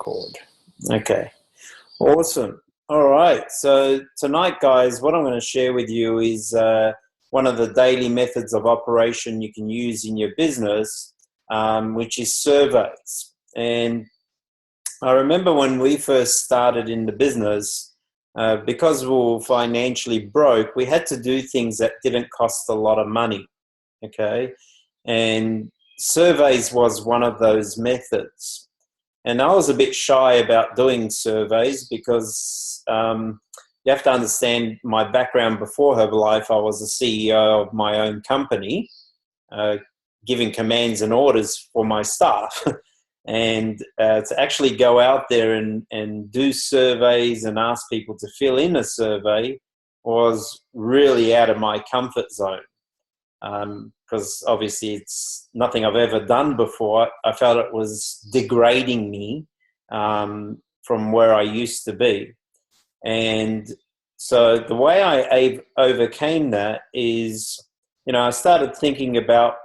Record. Okay, awesome. All right, so tonight, guys, what I'm going to share with you is one of the daily methods of operation you can use in your business, which is surveys. And I remember when we first started in the business, because we were financially broke, we had to do things that didn't cost a lot of money, okay? And surveys was one of those methods. And I was a bit shy about doing surveys because you have to understand my background before Herbalife. I was the CEO of my own company, giving commands and orders for my staff. And to actually go out there and do surveys and ask people to fill in a survey was really out of my comfort zone. Because obviously it's nothing I've ever done before. I felt it was degrading me from where I used to be. And so the way I overcame that is, I started thinking about,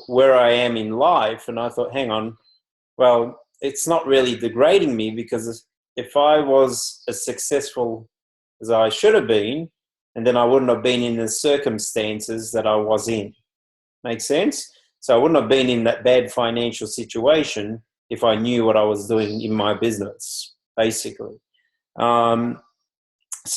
where I am in life. And I thought, hang on, well, it's not really degrading me, because if I was as successful as I should have been, and then I wouldn't have been in the circumstances that I was in. Make sense? So I wouldn't have been in that bad financial situation if I knew what I was doing in my business, basically. So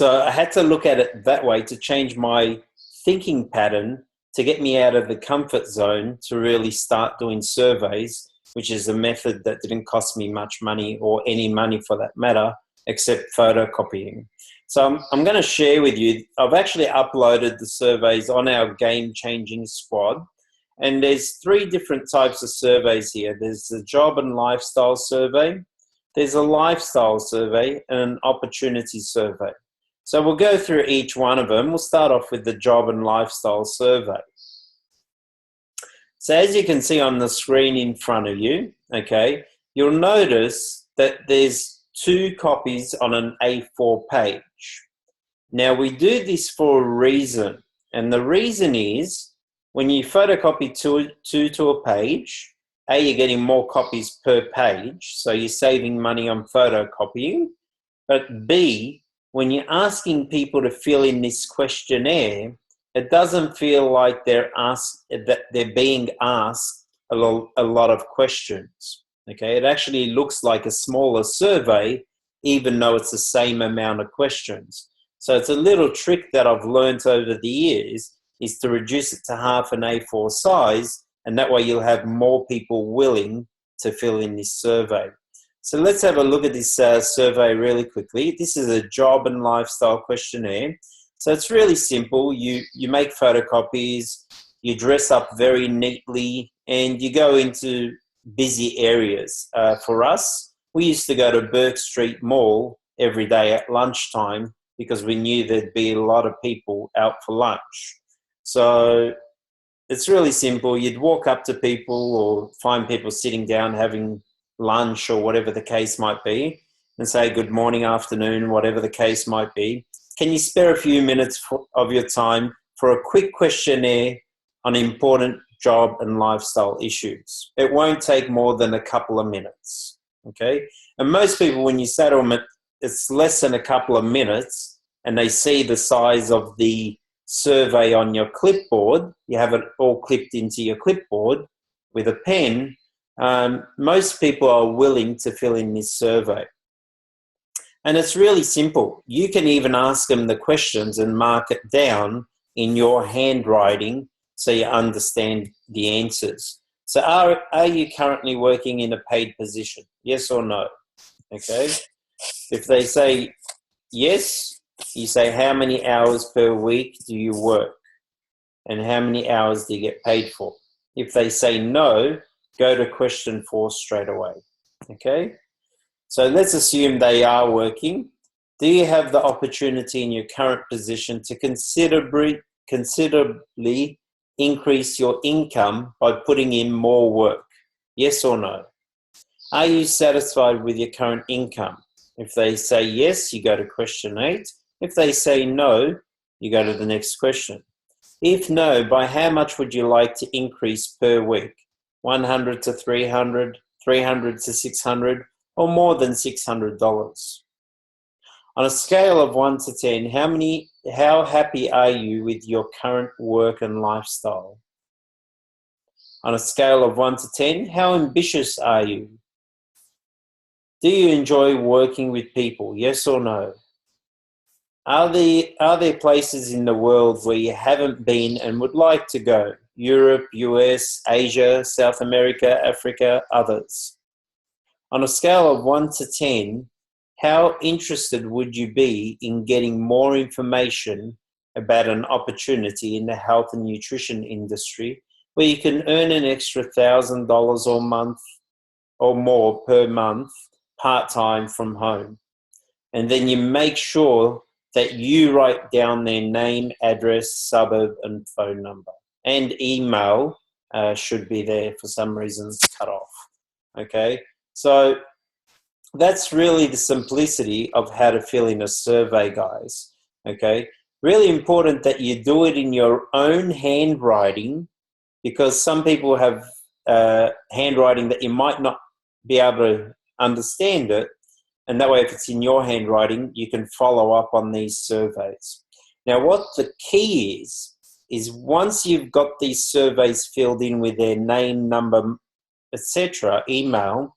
I had to look at it that way to change my thinking pattern to get me out of the comfort zone to really start doing surveys, which is a method that didn't cost me much money, or any money for that matter, except photocopying. So I'm going to share with you, I've actually uploaded the surveys on our Game Changing Squad. And there's 3 different types of surveys here. There's the job and lifestyle survey, there's a lifestyle survey, and an opportunity survey. So we'll go through each one of them. We'll start off with the job and lifestyle survey. So as you can see on the screen in front of you, okay, you'll notice that there's 2 copies on an A4 page. Now, we do this for a reason, and the reason is when you photocopy two to a page, A, you're getting more copies per page, so you're saving money on photocopying, but B, when you're asking people to fill in this questionnaire, it doesn't feel like they're being asked a lot of questions. Okay, it actually looks like a smaller survey, even though it's the same amount of questions. So it's a little trick that I've learned over the years, is to reduce it to half an A4 size, and that way you'll have more people willing to fill in this survey. So let's have a look at this survey really quickly. This is a job and lifestyle questionnaire. So it's really simple. You make photocopies, you dress up very neatly, and you go into busy areas. For us, we used to go to Burke Street Mall every day at lunchtime because we knew there'd be a lot of people out for lunch. So it's really simple. You'd walk up to people or find people sitting down having lunch or whatever the case might be, and say good morning, afternoon, whatever the case might be. Can you spare a few minutes of your time for a quick questionnaire on important job and lifestyle issues? It won't take more than a couple of minutes, okay? And most people, when you say to them it's less than a couple of minutes, and they see the size of the survey on your clipboard, you have it all clipped into your clipboard with a pen, most people are willing to fill in this survey. And it's really simple. You can even ask them the questions and mark it down in your handwriting so you understand the answers. So are you currently working in a paid position? Yes or no? Okay. If they say yes, you say how many hours per week do you work and how many hours do you get paid for? If they say no, go to question 4 straight away. Okay. So let's assume they are working. Do you have the opportunity in your current position to considerably increase your income by putting in more work? Yes or no? Are you satisfied with your current income? If they say yes, you go to question 8. If they say no, you go to the next question. If no, by how much would you like to increase per week? 100 to 300, 300 to 600, or more than $600? On a scale of 1 to 10, how happy are you with your current work and lifestyle? On a scale of 1 to 10, how ambitious are you? Do you enjoy working with people? Yes or no? Are there places in the world where you haven't been and would like to go? Europe, US, Asia, South America, Africa, others. On a scale of 1 to 10, how interested would you be in getting more information about an opportunity in the health and nutrition industry where you can earn an extra $1,000 or month or more per month part-time from home? And then you make sure that you write down their name, address, suburb, and phone number. And email should be there. For some reason it's cut off. Okay, so that's really the simplicity of how to fill in a survey, guys. Okay, really important that you do it in your own handwriting, because some people have handwriting that you might not be able to understand it. And that way, if it's in your handwriting, you can follow up on these surveys. Now, what the key is once you've got these surveys filled in with their name, number, etc., email,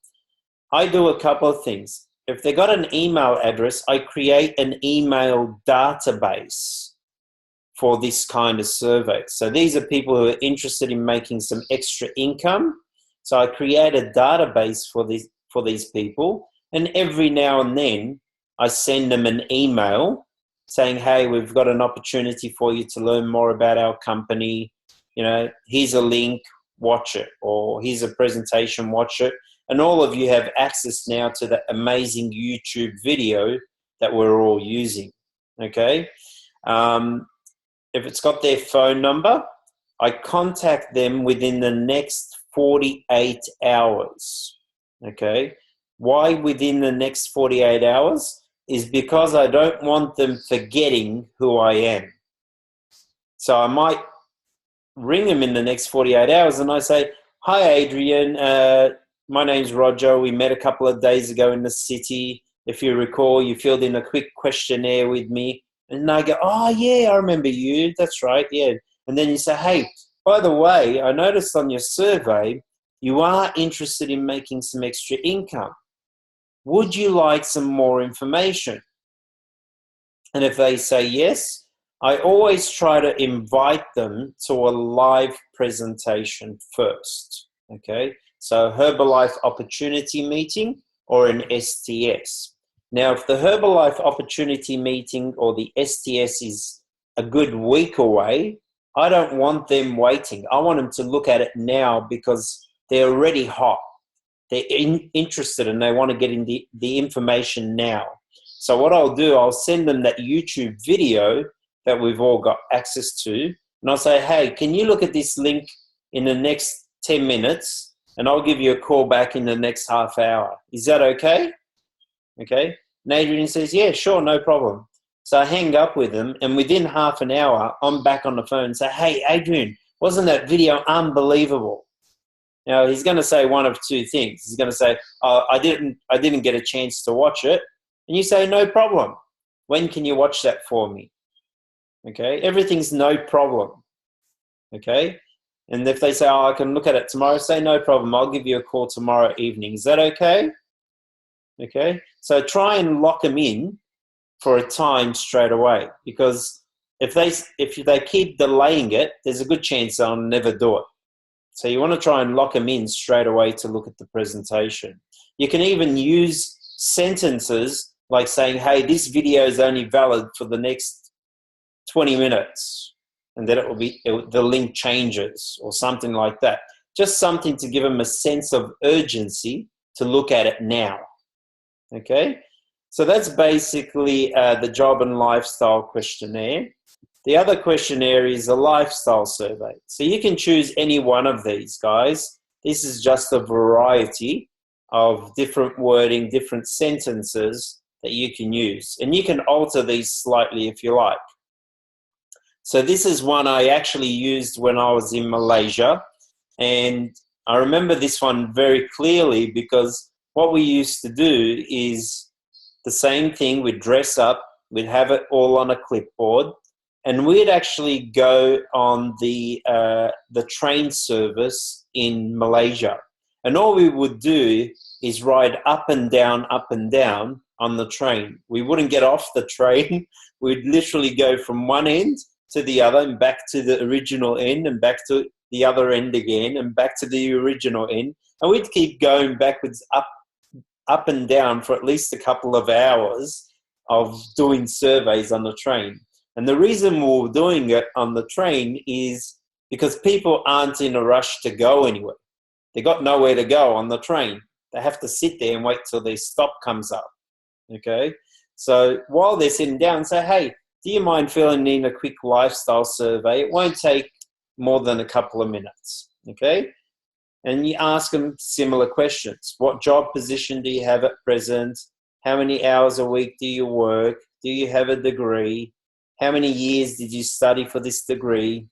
I do a couple of things. If they got an email address, I create an email database for this kind of survey. So these are people who are interested in making some extra income. So I create a database for these people. And every now and then, I send them an email saying, hey, we've got an opportunity for you to learn more about our company. You know, here's a link, watch it. Or here's a presentation, watch it. And all of you have access now to the amazing YouTube video that we're all using, okay? If it's got their phone number, I contact them within the next 48 hours, okay? Why within the next 48 hours? Is because I don't want them forgetting who I am. So I might ring them in the next 48 hours and I say, hi, Adrian, my name's Roger. We met a couple of days ago in the city. If you recall, you filled in a quick questionnaire with me. And I go, oh, yeah, I remember you. That's right, yeah. And then you say, hey, by the way, I noticed on your survey, you are interested in making some extra income. Would you like some more information? And if they say yes, I always try to invite them to a live presentation first, okay? So Herbalife Opportunity Meeting or an STS. Now, if the Herbalife Opportunity Meeting or the STS is a good week away, I don't want them waiting. I want them to look at it now because they're already hot. They're interested and they want to get in the information now. So what I'll do, I'll send them that YouTube video that we've all got access to. And I'll say, hey, can you look at this link in the next 10 minutes? And I'll give you a call back in the next half hour. Is that okay? Okay. And Adrian says, yeah, sure, no problem. So I hang up with them. And within half an hour, I'm back on the phone and say, hey, Adrian, wasn't that video unbelievable? Now, he's going to say one of two things. He's going to say, oh, I didn't get a chance to watch it. And you say, no problem. When can you watch that for me? Okay, everything's no problem. Okay, and if they say, oh, I can look at it tomorrow, say, no problem. I'll give you a call tomorrow evening. Is that okay? Okay, so try and lock them in for a time straight away, because if they keep delaying it, there's a good chance they'll never do it. So you want to try and lock them in straight away to look at the presentation. You can even use sentences like saying, hey, this video is only valid for the next 20 minutes. And then the link changes or something like that. Just something to give them a sense of urgency to look at it now. Okay? So that's basically the job and lifestyle questionnaire. The other questionnaire is a lifestyle survey. So you can choose any one of these, guys. This is just a variety of different wording, different sentences that you can use. And you can alter these slightly if you like. So this is one I actually used when I was in Malaysia. And I remember this one very clearly because what we used to do is the same thing. We'd dress up, we'd have it all on a clipboard, and we'd actually go on the train service in Malaysia. And all we would do is ride up and down on the train. We wouldn't get off the train. We'd literally go from one end to the other and back to the original end and back to the other end again and back to the original end. And we'd keep going backwards up and down for at least a couple of hours of doing surveys on the train. And the reason we're doing it on the train is because people aren't in a rush to go anywhere. They got nowhere to go on the train. They have to sit there and wait till their stop comes up. Okay? So while they're sitting down, say, hey, do you mind filling in a quick lifestyle survey? It won't take more than a couple of minutes. Okay? And you ask them similar questions. What job position do you have at present? How many hours a week do you work? Do you have a degree? How many years did you study for this degree?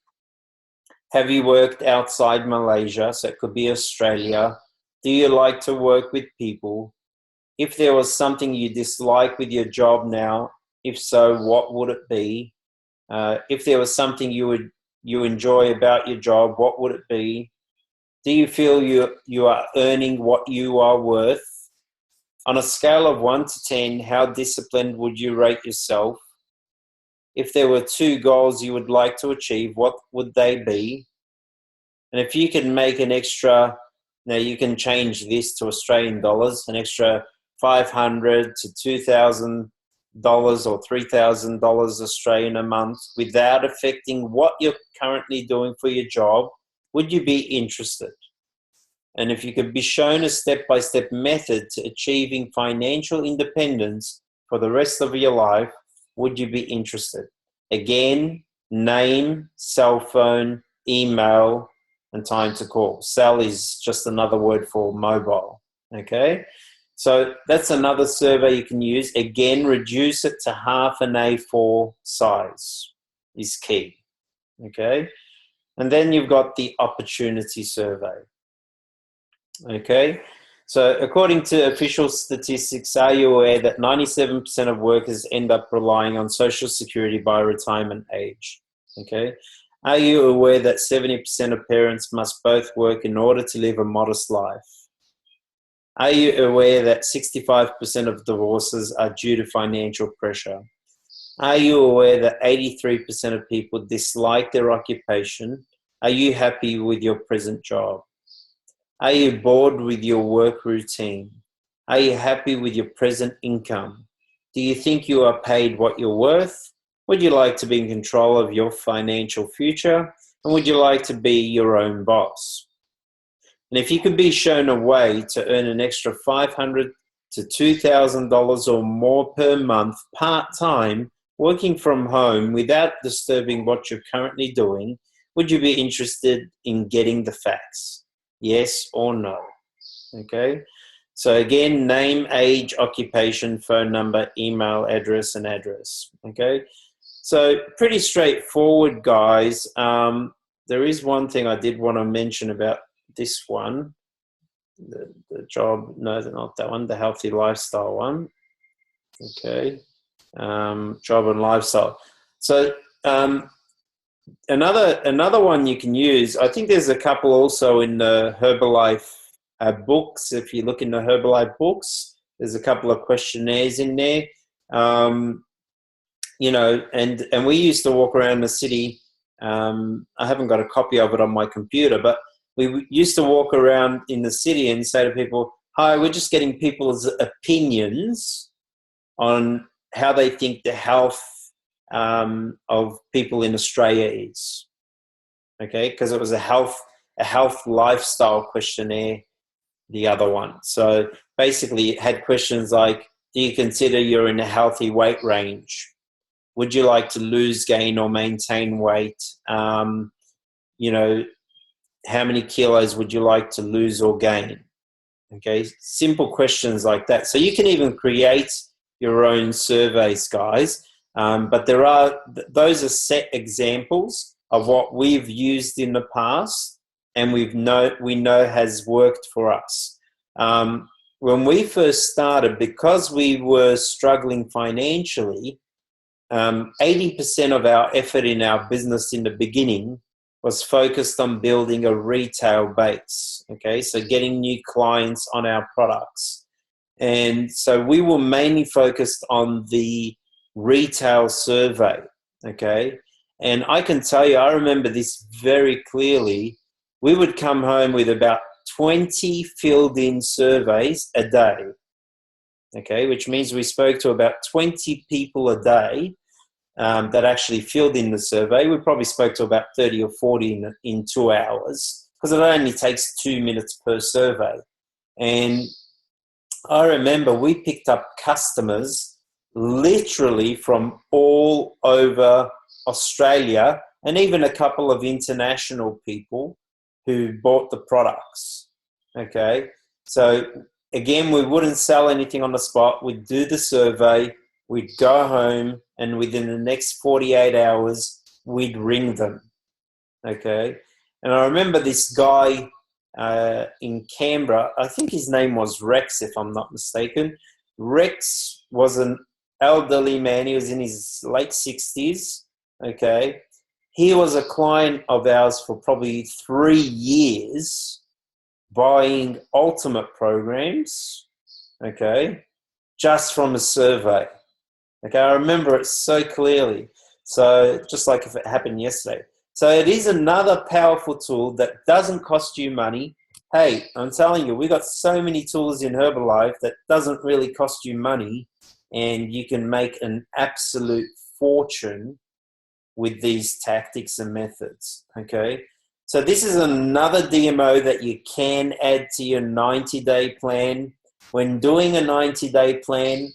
Have you worked outside Malaysia? So it could be Australia. Do you like to work with people? If there was something you dislike with your job now, if so, what would it be? If there was something you enjoy about your job, what would it be? Do you feel you are earning what you are worth? On a scale of 1 to 10, how disciplined would you rate yourself? If there were 2 goals you would like to achieve, what would they be? And if you can make an extra, now you can change this to Australian dollars, an extra $500 to $2,000 or $3,000 Australian a month without affecting what you're currently doing for your job, would you be interested? And if you could be shown a step-by-step method to achieving financial independence for the rest of your life, would you be interested? Again, name, cell phone, email, and time to call. Cell is just another word for mobile, okay? So that's another survey you can use. Again, reduce it to half an A4 size is key, okay? And then you've got the opportunity survey, okay? So according to official statistics, are you aware that 97% of workers end up relying on Social Security by retirement age? Okay. Are you aware that 70% of parents must both work in order to live a modest life? Are you aware that 65% of divorces are due to financial pressure? Are you aware that 83% of people dislike their occupation? Are you happy with your present job? Are you bored with your work routine? Are you happy with your present income? Do you think you are paid what you're worth? Would you like to be in control of your financial future? And would you like to be your own boss? And if you could be shown a way to earn an extra $500 to $2,000 or more per month part-time, working from home without disturbing what you're currently doing, would you be interested in getting the facts? Yes or no? Okay. So again, name, age, occupation, phone number, email, address, and address. Okay. So pretty straightforward, guys. There is one thing I did want to mention about this one. The job, no, not that one, the healthy lifestyle one. Okay. Job and lifestyle. So another one you can use, I think there's a couple also in the Herbalife books. If you look in the Herbalife books, there's a couple of questionnaires in there. You know, and we used to walk around the city. I haven't got a copy of it on my computer, but we used to walk around in the city and say to people, hi, we're just getting people's opinions on how they think the health of people in Australia is. Okay, because it was a health lifestyle questionnaire, the other one. So basically it had questions like, do you consider you're in a healthy weight range? Would you like to lose, gain, or maintain weight? You know, how many kilos would you like to lose or gain? Okay, simple questions like that. So you can even create your own surveys, guys. But those are set examples of what we've used in the past, and we know has worked for us. when we first started, because we were struggling financially, 80% of our effort in our business in the beginning was focused on building a retail base, okay? So getting new clients on our products. And so we were mainly focused on the retail survey, okay? And I can tell you, I remember this very clearly. We would come home with about 20 filled-in surveys a day, okay? Which means we spoke to about 20 people a day that actually filled in the survey. We probably spoke to about 30 or 40 in 2 hours, because it only takes 2 minutes per survey. And I remember we picked up customers literally from all over Australia, and even a couple of international people who bought the products. Okay, so again, we wouldn't sell anything on the spot. We'd do the survey, we'd go home, and within the next 48 hours, we'd ring them. Okay, and I remember this guy in Canberra, I think his name was Rex, if I'm not mistaken. Rex was an elderly man. He was in his late 60s. Okay, he was a client of ours for probably 3 years, buying ultimate programs, okay, just from a survey. Okay, I remember it so clearly. So just like if it happened yesterday. So it is another powerful tool that doesn't cost you money. Hey, I'm telling you, we got so many tools in Herbalife that doesn't really cost you money, and you can make an absolute fortune with these tactics and methods, okay? So this is another DMO that you can add to your 90-day plan. When doing a 90-day plan,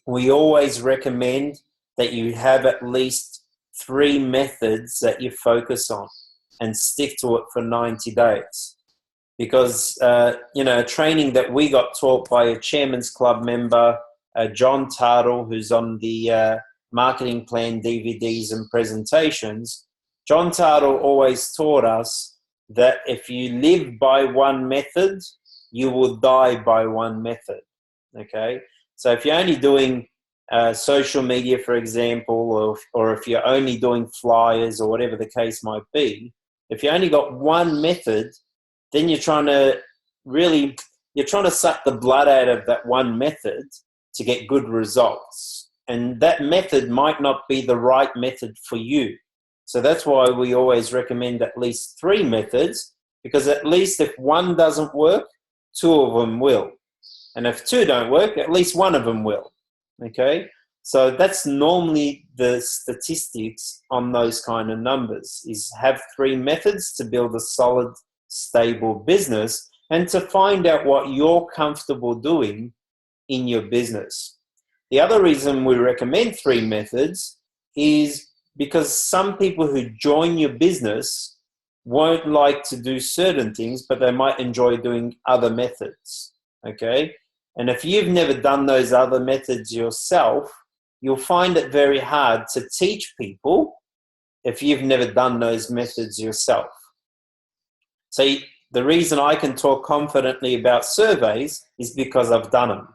we always recommend that you have at least 3 methods that you focus on and stick to it for 90 days. Because, training that we got taught by a Chairman's Club member, John Tartle, who's on the marketing plan DVDs and presentations, John Tartle always taught us that if you live by one method, you will die by one method, okay? So if you're only doing social media, for example, or if you're only doing flyers or whatever the case might be, if you only got one method, then you're trying to suck the blood out of that one method to get good results. And that method might not be the right method for you. So that's why we always recommend at least 3 methods, because at least if one doesn't work, 2 of them will. And if 2 don't work, at least 1 of them will. Okay? So that's normally the statistics on those kind of numbers, is have 3 methods to build a solid, stable business, and to find out what you're comfortable doing in your business. The other reason we recommend 3 methods is because some people who join your business won't like to do certain things, but they might enjoy doing other methods, okay? And if you've never done those other methods yourself, you'll find it very hard to teach people if you've never done those methods yourself. So the reason I can talk confidently about surveys is because I've done them,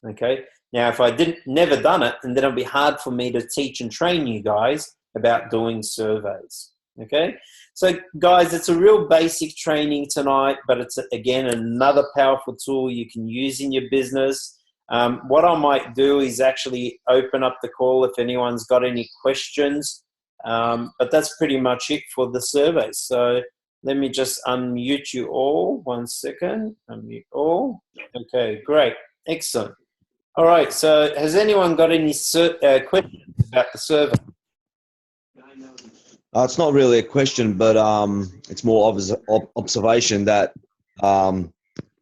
okay? Now, if I never done it, then it'll be hard for me to teach and train you guys about doing surveys, okay? So, guys, it's a real basic training tonight, but it's, again, another powerful tool you can use in your business. What I might do is actually open up the call if anyone's got any questions, but that's pretty much it for the survey. So let me just unmute you all. 1 second. Unmute all. Okay, great. Excellent. All right, so has anyone got any questions about the survey? It's not really a question, but it's more observation that, like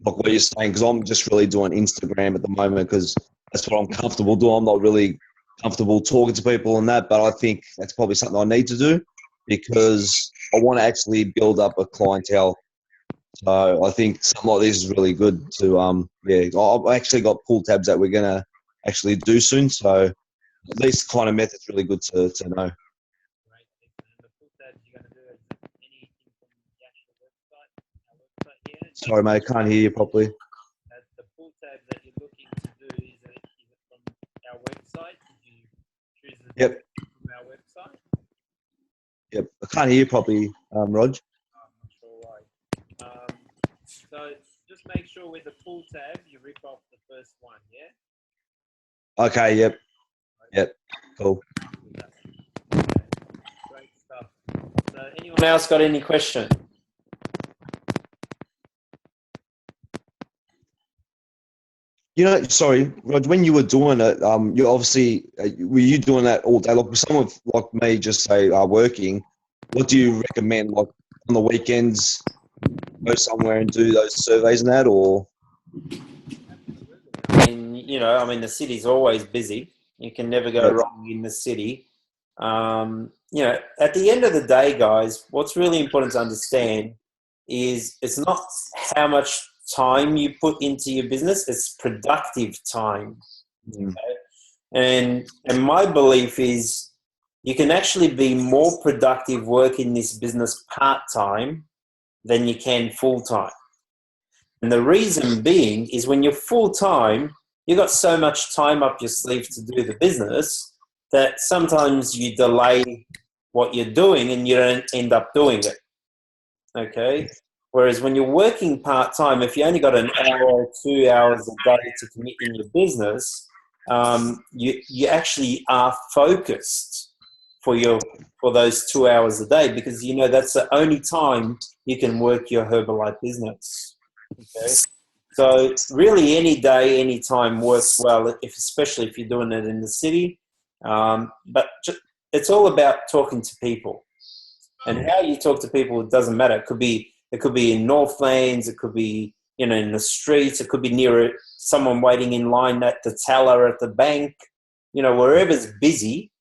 what you're saying, because I'm just really doing Instagram at the moment because that's what I'm comfortable doing. I'm not really comfortable talking to people and that, but I think that's probably something I need to do because I want to actually build up a clientele. So I think something like this is really good to, I've actually got pull tabs that we're going to actually do soon. So this kind of method's really good to know. Sorry, mate, I can't hear you properly. The pull Yep. from our website. Yep. I can't hear you properly, Rog. I'm not sure why. So just make sure with the full tab, you rip off the first one, yeah? Okay. Yep. Yep. Cool. Okay, great stuff. So anyone else got any question? Sorry, Rog, when you were doing it, you obviously, were you doing that all day? Like some of like me, just say working. What do you recommend? Like on the weekends, go somewhere and do those surveys and that, or? I mean, the city's always busy. You can never go Yep. wrong in the city. At the end of the day, guys, what's really important to understand is it's not how much time you put into your business, it's productive time. Mm. And my belief is you can actually be more productive working this business part-time than you can full-time. And the reason being is when you're full-time, you've got so much time up your sleeve to do the business that sometimes you delay what you're doing and you don't end up doing it. Okay? Whereas when you're working part-time, if you only got an hour or 2 hours a day to commit in your business, you actually are focused for those 2 hours a day, because you know that's the only time you can work your Herbalife business. Okay, so really any day, any time works well, especially if you're doing it in the city. But it's all about talking to people, and how you talk to people, it doesn't matter. It could be in Northlands, it could be in the streets, it could be near someone waiting in line at the teller at the bank. Wherever's busy,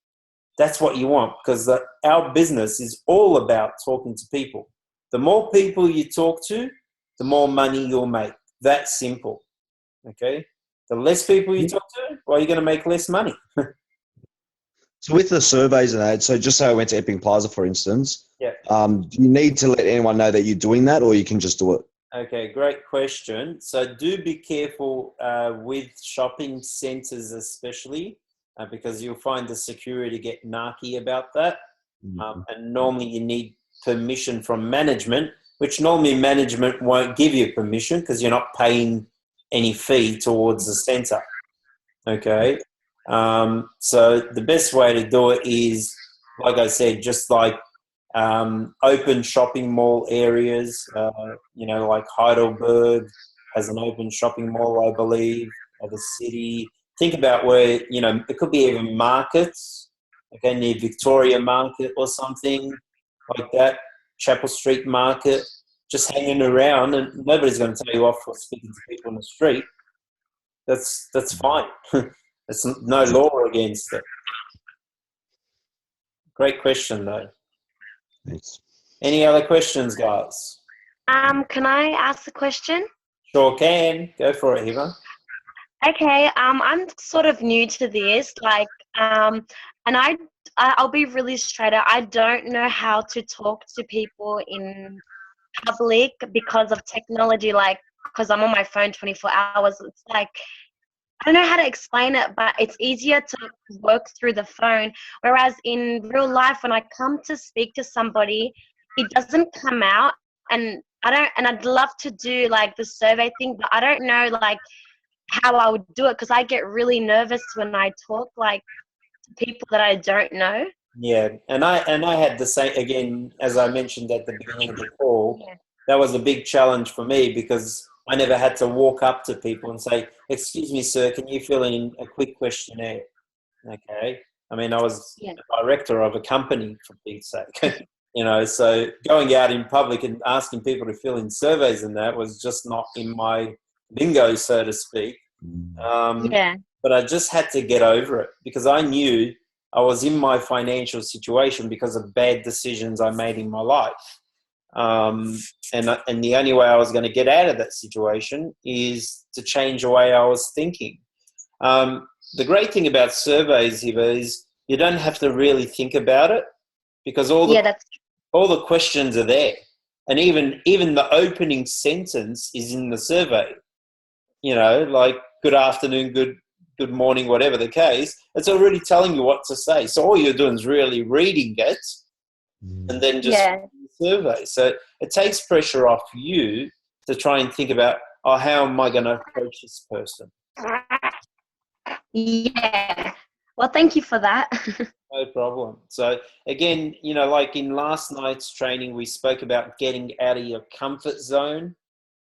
that's what you want, because our business is all about talking to people. The more people you talk to, the more money you'll make. That's simple. Okay? The less people you talk to, well, you're going to make less money. So with the surveys and that, so just say I went to Epping Plaza, for instance, Yeah. do you need to let anyone know that you're doing that, or you can just do it? Okay, great question. So do be careful with shopping centres especially, because you'll find the security get narky about that. And normally you need permission from management, which normally management won't give you permission because you're not paying any fee towards the centre. Okay. So the best way to do it is, like I said, just like open shopping mall areas, like Heidelberg has an open shopping mall, I believe, or the city. Think about where, it could be even markets, okay, near Victoria Market or something like that, Chapel Street Market, just hanging around, and nobody's going to tell you off for speaking to people on the street. That's fine. There's no law against it. Great question, though. Thanks. Any other questions, guys? Can I ask a question? Sure can. Go for it, Hiva. Okay, I'm sort of new to this, and I'll be really straight up. I don't know how to talk to people in public because of technology, because I'm on my phone 24 hours. It's like, I don't know how to explain it, but it's easier to work through the phone. Whereas in real life, when I come to speak to somebody, it doesn't come out, and I'd love to do the survey thing, but I don't know how I would do it, because I get really nervous when I talk to people that I don't know. Yeah, and I had the same, again, as I mentioned at the beginning of the call. Yeah. That was a big challenge for me, because I never had to walk up to people and say, "Excuse me, sir, can you fill in a quick questionnaire?" Okay. I mean, I was a director of a company, for Pete's sake. So going out in public and asking people to fill in surveys and that was just not in my bingo, so to speak. But I just had to get over it, because I knew I was in my financial situation because of bad decisions I made in my life. And the only way I was going to get out of that situation is to change the way I was thinking. The great thing about surveys, Hiva, is you don't have to really think about it, because all the questions are there, and even the opening sentence is in the survey. Like good afternoon, good morning, whatever the case, it's already telling you what to say. So all you're doing is really reading it and then just survey. So it takes pressure off you to try and think about, oh, how am I going to approach this person? Yeah. Well, thank you for that. No problem. So again, like in last night's training, we spoke about getting out of your comfort zone.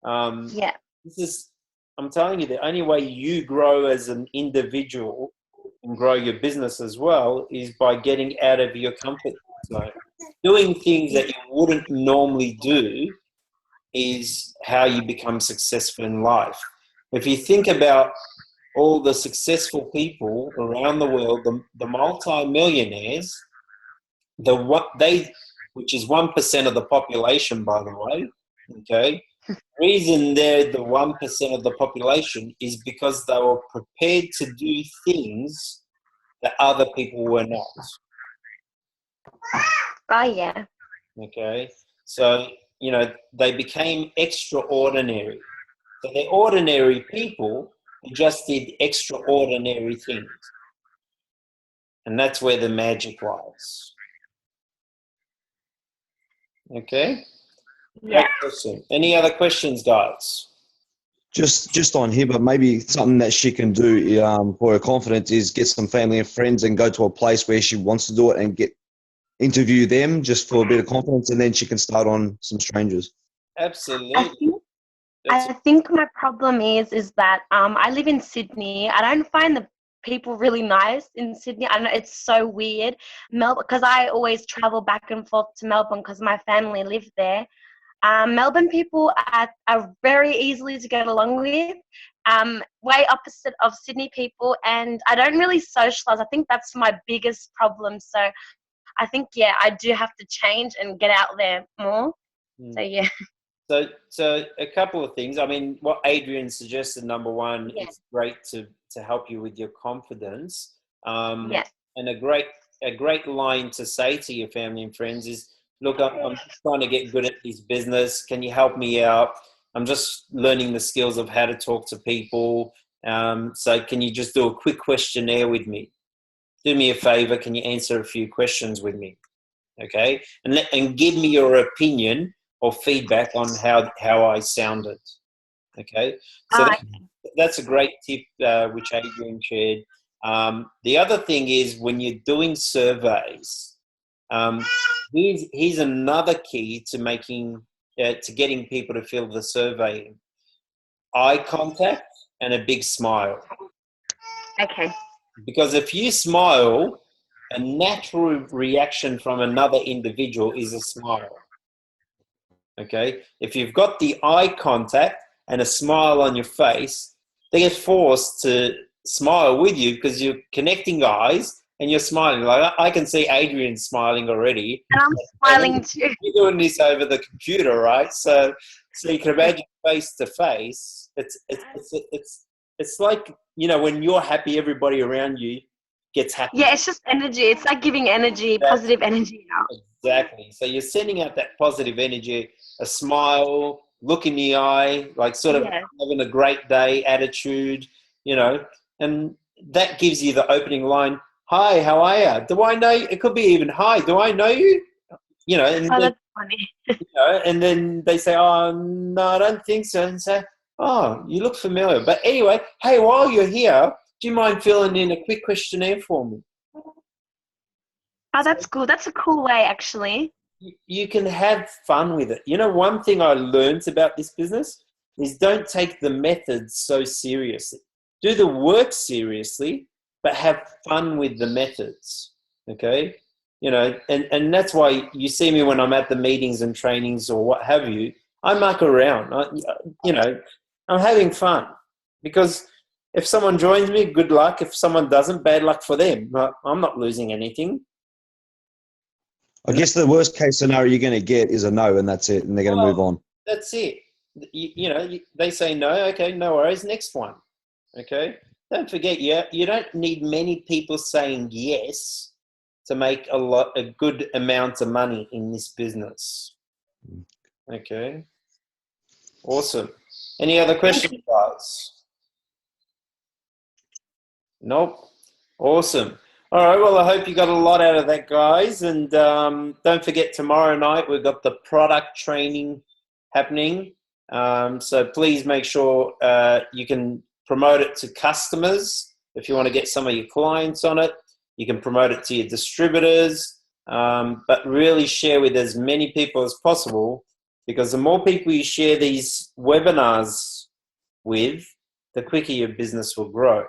Yeah. I'm telling you, the only way you grow as an individual and grow your business as well is by getting out of your comfort zone. Doing things that you wouldn't normally do is how you become successful in life. If you think about all the successful people around the world, the multi-millionaires, which is 1% of the population, by the way, okay? The reason they're the 1% of the population is because they were prepared to do things that other people were not. Oh, yeah. Okay? So, they became extraordinary. So they're ordinary people who just did extraordinary things. And that's where the magic lies. Okay? Yeah. Awesome. Any other questions, guys? Just on here, but maybe something that she can do for her confidence is get some family and friends and go to a place where she wants to do it and interview them just for a bit of confidence, and then she can start on some strangers. Absolutely. I think my problem is that I live in Sydney. I don't find the people really nice in Sydney. I know it's so weird. Melbourne, because I always travel back and forth to Melbourne because my family live there. Melbourne people are very easily to get along with, way opposite of Sydney people, and I don't really socialise. I think that's my biggest problem. So I think, I do have to change and get out there more. So, yeah. So a couple of things. I mean, what Adrian suggested, number one, it's great to help you with your confidence. And a great line to say to your family and friends is, look, I'm just trying to get good at this business. Can you help me out? I'm just learning the skills of how to talk to people. So can you just do a quick questionnaire with me? Do me a favor. Can you answer a few questions with me? Okay. And give me your opinion or feedback on how I sounded. Okay. So that's a great tip, which Adrian shared. The other thing is when you're doing surveys, here's another key to getting people to fill the survey: eye contact and a big smile. Okay. Because if you smile, a natural reaction from another individual is a smile. Okay? If you've got the eye contact and a smile on your face, they get forced to smile with you because you're connecting eyes and you're smiling. Like I can see Adrian smiling already. And I'm smiling too. You're doing this over the computer, right? So you can imagine face to face. It's like, when you're happy, everybody around you gets happy. Yeah, it's just energy. It's like giving energy, positive energy out. Exactly. So you're sending out that positive energy, a smile, look in the eye, like sort of having a great day attitude, and that gives you the opening line. Hi, how are you? Do I know you? It could be even, hi, do I know you? And that's funny. And then they say, oh, no, I don't think so. And say, oh, you look familiar. But anyway, hey, while you're here, do you mind filling in a quick questionnaire for me? Oh, that's cool. That's a cool way, actually. You can have fun with it. One thing I learned about this business is don't take the methods so seriously. Do the work seriously, but have fun with the methods, okay? And that's why you see me when I'm at the meetings and trainings or what have you, I muck around. I'm having fun because if someone joins me, good luck. If someone doesn't, bad luck for them. I'm not losing anything. I guess the worst case scenario you're going to get is a no, and that's it, and they're going to move on. That's it. They say no. Okay, no worries. Next one. Okay. Don't forget, you don't need many people saying yes to make a good amount of money in this business. Okay. Awesome. Any other questions, guys? Nope. Awesome. All right. Well, I hope you got a lot out of that, guys. And don't forget, tomorrow night we've got the product training happening. So please make sure you can promote it to customers if you want to get some of your clients on it. You can promote it to your distributors, but really share with as many people as possible, because the more people you share these webinars with, the quicker your business will grow.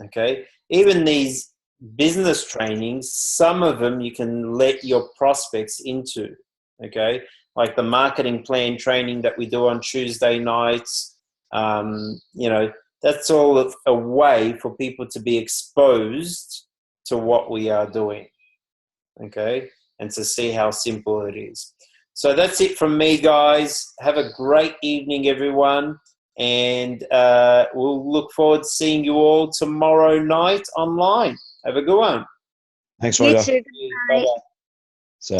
Okay, even these business trainings, some of them you can let your prospects into. Okay, like the marketing plan training that we do on Tuesday nights. That's all a way for people to be exposed to what we are doing. Okay, and to see how simple it is. So that's it from me, guys. Have a great evening, everyone. And we'll look forward to seeing you all tomorrow night online. Have a good one. Thanks, You Roger. too. Bye-bye. So.